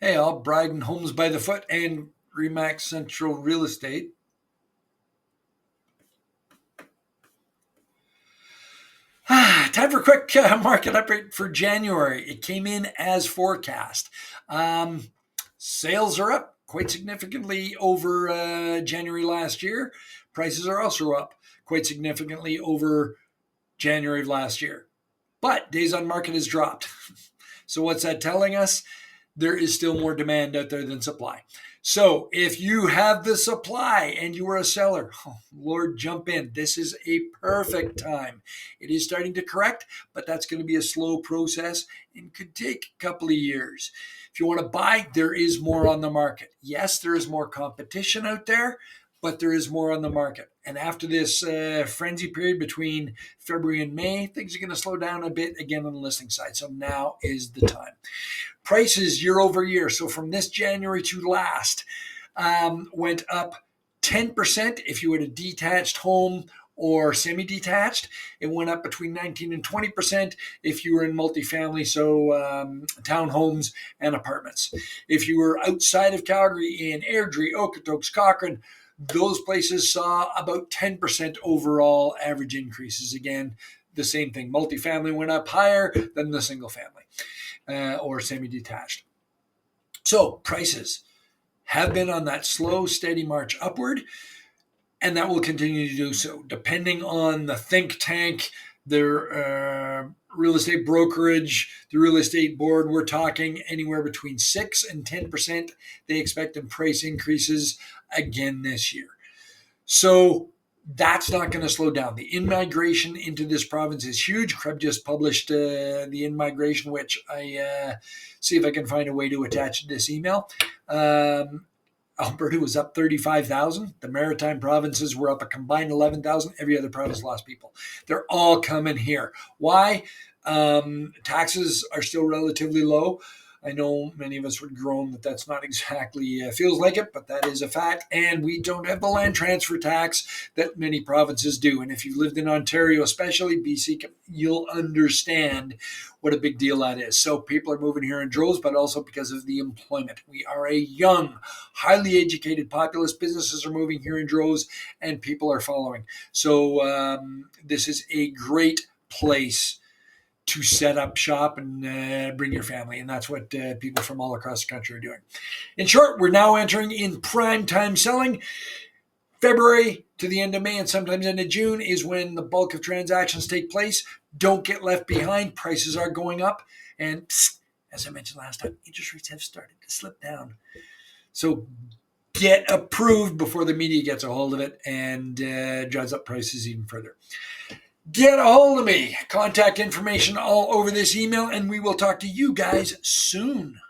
Hey, all, Bryden Homes by the Foot and Remax Central Real Estate. Time for a quick market update for January. It came in as forecast. Um, Sales are up quite significantly over January last year. Prices are also up quite significantly over January of last year. But days on market has dropped. So, what's that telling us? There is still more demand out there than supply. So if you have the supply and you are a seller, oh, Lord, jump in. This is a perfect time. It is starting to correct, but that's going to be a slow process and could take a couple of years. If you want to buy, there is more on the market. Yes, there is more competition out there, but there is more on the market. And after this frenzy period between February and May, things are going to slow down a bit again on the listing side. So now is the time. Prices year over year, so from this January to last, went up 10% if you had a detached home or semi-detached. It went up between 19 and 20% if you were in multifamily, so townhomes and apartments. If you were outside of Calgary in Airdrie, Okotoks, Cochrane, those places saw about 10% overall average increases. Again, the same thing. Multifamily went up higher than the single family or semi-detached. So prices have been on that slow, steady march upward, and that will continue to do so, depending on the think tank, their real estate brokerage, the real estate board. We're talking anywhere between 6 and 10% they expect in price increases again this year. So that's not going to slow down. The in-migration into this province is huge. CREB just published the in-migration, which I see if I can find a way to attach to this email. Alberta was up 35,000. The maritime provinces were up a combined 11,000. Every other province lost people. They're all coming here. Why? Taxes are still relatively low. I know many of us would groan that that's not exactly feels like it, but that is a fact. And we don't have the land transfer tax that many provinces do. And if you've lived in Ontario, especially BC, you'll understand what a big deal that is. So people are moving here in droves, but also because of the employment. We are a young, highly educated populace. Businesses are moving here in droves, and people are following. So this is a great place to set up shop and bring your family. And that's what people from all across the country are doing. In short, we're now entering in prime time selling. February to the end of May and sometimes end of June is when the bulk of transactions take place. Don't get left behind. Prices are going up. And as I mentioned last time, interest rates have started to slip down. So get approved before the media gets a hold of it and drives up prices even further. Get a hold of me. Contact information all over this email, and we will talk to you guys soon.